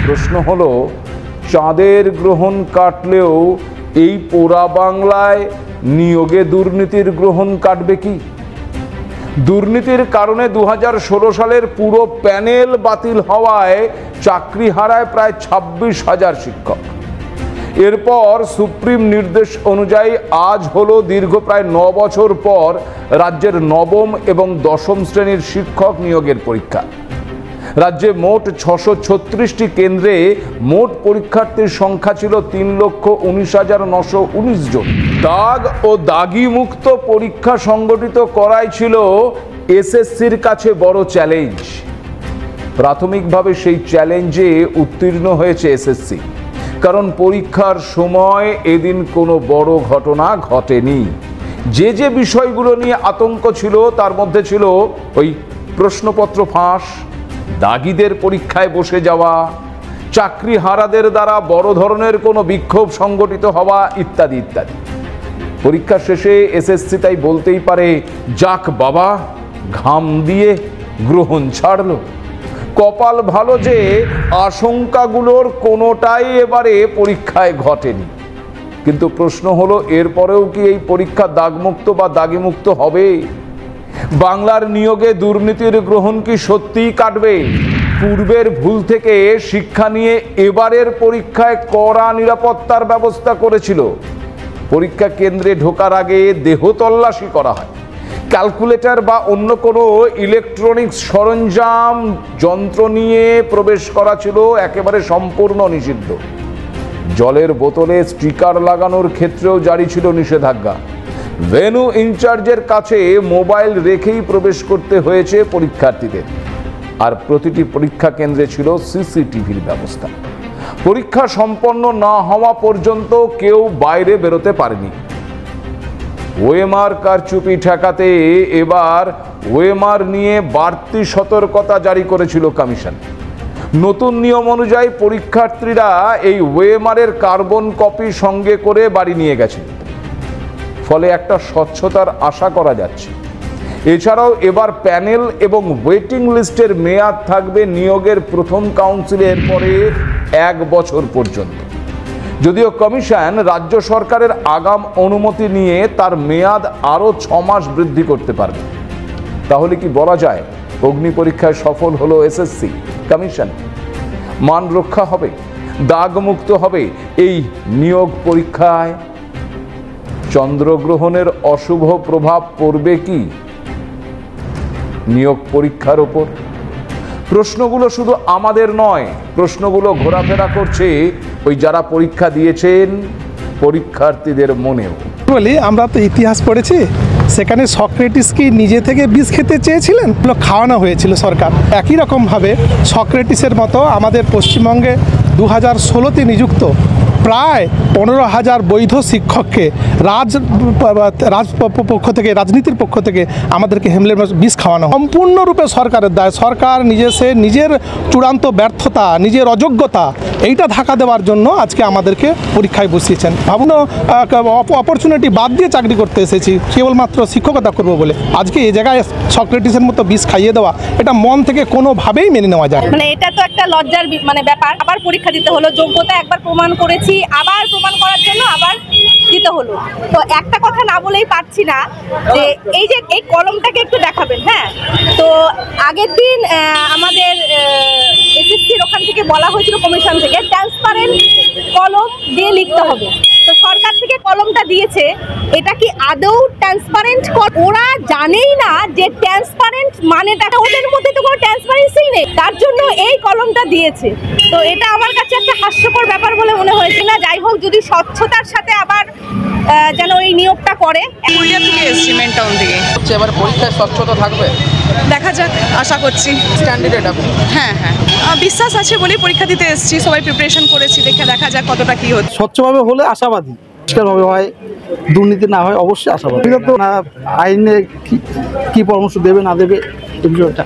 প্রশ্ন হলো, চাঁদের গ্রহণ কাটলেও এই পোড়া বাংলায় নিয়োগে দুর্নীতির গ্রহণ কাটবে কি? দুর্নীতির কারণে 2016 সালের পুরো প্যানেল বাতিল হওয়ায় চাকরি হারায় প্রায় 26,000 শিক্ষক। এরপর সুপ্রিম নির্দেশ অনুযায়ী আজ হলো দীর্ঘ প্রায় 9 বছর পর রাজ্যের নবম এবং দশম শ্রেণীর শিক্ষক নিয়োগের পরীক্ষা। রাজ্যে মোট 636টি কেন্দ্রে মোট পরীক্ষার্থীর সংখ্যা ছিল 3,19,919 জন। দাগ ও দাগি মুক্ত পরীক্ষা সংগঠিত করাই ছিল এসএসসির কাছে বড় চ্যালেঞ্জ। প্রাথমিকভাবে সেই চ্যালেঞ্জে উত্তীর্ণ হয়েছে এসএসসি, কারণ পরীক্ষার সময় এদিন কোনো বড় ঘটনা ঘটেনি। যে বিষয়গুলো নিয়ে আতঙ্ক ছিল তার মধ্যে ছিল ওই প্রশ্নপত্র ফাঁস, দাগিদের পরীক্ষায় বসে যাওয়া, চাকরি হারাদের দ্বারা বড় ধরনের কোনো বিক্ষোভ সংগঠিত হওয়া ইত্যাদি ইত্যাদি। পরীক্ষা শেষে এসএসসি তাই বলতেই পারে, যাক বাবা, ঘাম দিয়ে গ্রহণ ছাড়ল। কপাল ভালো যে আশঙ্কাগুলোর কোনোটাই এবারে পরীক্ষায় ঘটেনি। কিন্তু প্রশ্ন হলো, এরপরেও কি এই পরীক্ষা দাগমুক্ত বা দাগিমুক্ত হবে? বাংলার নিয়োগে দুর্নীতির গ্রহণ কি সত্যিই কাটবে? পূর্বের ভুল থেকে শিক্ষা নিয়ে এবারের পরীক্ষায় কড়া নিরাপত্তার ব্যবস্থা করেছিল। পরীক্ষা কেন্দ্রে ঢোকার আগে দেহ তল্লাশি করা হয়। ক্যালকুলেটর বা অন্য কোনো ইলেকট্রনিক্স সরঞ্জাম যন্ত্র নিয়ে প্রবেশ করা ছিল একেবারে সম্পূর্ণ নিষিদ্ধ। জলের বোতলে স্টিকার লাগানোর ক্ষেত্রেও জারি ছিল নিষেধাজ্ঞা। ভেন্যু ইনচার্জের কাছে মোবাইল রেখেই প্রবেশ করতে হয়েছে পরীক্ষার্থীদের। আর প্রতিটি পরীক্ষা কেন্দ্রে ছিল সিসিটিভির ব্যবস্থা। পরীক্ষা সম্পন্ন না হওয়া পর্যন্ত কেউ বাইরে বেরোতে পারেনি। ওএমআর কারচুপি ঠেকাতে এবার ওএমআর নিয়ে বাড়তি সতর্কতা জারি করেছিল কমিশন। নতুন নিয়ম অনুযায়ী পরীক্ষার্থীরা এই ওএমআর-এর কার্বন কপি সঙ্গে করে বাড়ি নিয়ে গেছে। ফলে একটা স্বচ্ছতার আশা করা যাচ্ছে। এছাড়াও এবার প্যানেল এবং ওয়েটিং লিস্টের মেয়াদ থাকবে নিয়োগের প্রথম কাউন্সিলের পরে 1 বছর পর্যন্ত। যদিও কমিশন রাজ্য সরকারের আগাম অনুমতি নিয়ে তার মেয়াদ আরও 6 মাস বৃদ্ধি করতে পারবে। তাহলে কি বলা যায় অগ্নি পরীক্ষায় সফল হলো এসএসসি? কমিশন মান রক্ষা হবে, দাগমুক্ত হবে এই নিয়োগ পরীক্ষায়? চন্দ্রগ্রহণের অশুভ প্রভাব পড়বে কি নিয়োগ পরীক্ষার ওপর? প্রশ্নগুলো শুধু আমাদের নয়, প্রশ্নগুলো ঘোরাফেরা করছে ওই যারা পরীক্ষা দিয়েছেন পরীক্ষার্থীদের মনেও। বলি, আমরা তো ইতিহাস পড়েছি, সেখানে সক্রেটিস কি নিজে থেকে বিষ খেতে চেয়েছিলেন? খাওয়ানো হয়েছিল সরকার। একই রকমভাবে সক্রেটিসের মতো আমাদের পশ্চিমবঙ্গে 2016-তে নিযুক্ত প্রায় 15,000 বৈধ শিক্ষককে রাজনীতির পক্ষ থেকে আমাদেরকে হেমলের বিষ খাওয়ানো সম্পূর্ণরূপে সরকারের দায়। সরকার নিজের চূড়ান্ত ব্যর্থতা, নিজের অযোগ্যতা এইটা ঢাকা দেওয়ার জন্য আজকে আমাদেরকে পরীক্ষায় বসিয়েছেন। ভাবুন, অপরচুনিটি বাদ দিয়ে চাকরি করতে এসেছি কেবলমাত্র শিক্ষকতা করব বলে। আজকে এই জায়গায় সক্রেটিসের মতো বিষ খাইয়ে দেওয়া, এটা মন থেকে কোনোভাবেই মেনে নেওয়া যায়। মানে এটা তো একটা লজ্জার ব্যাপার। আবার পরীক্ষা দিতে হলো, যোগ্যতা একবার প্রমাণ করেছি, আবার প্রমাণ করার জন্য আবার দিতে হলো। তো একটা কথা না বলেই পারছি না যে এই কলমটাকে একটু দেখাবেন। হ্যাঁ, তো আগের দিন আমাদের এসএসসির ওখান থেকে বলা হয়েছিল কমিশন থেকে ট্রান্সপারেন্ট কলম দিয়ে লিখতে হবে। তো সরকার থেকে কলমটা দিয়েছে, এটা কি আদৌ ট্রান্সপারেন্ট? ওরা জানেই না যে ট্রান্সপারেন্ট মানেটা, ওদের মধ্যে তো কোনো ট্রান্সপারেন্সি নেই, তার জন্য এই কলমটা দিয়েছে। তো এটা আমার কাছে একটা হাস্যকর ব্যাপার বলে মনে হয়েছে। না, যাই হোক, যদি স্বচ্ছতার সাথে আবার যেন এই নিয়োগটা করে। পুরুলিয়া থেকে এসেছি, মেন টাউন থেকে। এবার পরীক্ষায় স্বচ্ছতা থাকবে, দেখা যাক, আশা করছি। ক্যান্ডিডেট আপনি? হ্যাঁ, বিশ্বাস আছে বলেই পরীক্ষা দিতে এসেছি, সবাই প্রিপারেশন করেছি, দেখা যাক কতটা কি হচ্ছে। স্বচ্ছভাবে হলে আশাবাদী, পরিষ্কারভাবে হয়, দুর্নীতি না হয়, অবশ্যই আশাবাদী। আইনে কি পরামর্শ দেবে না দেবে এই বিষয়টা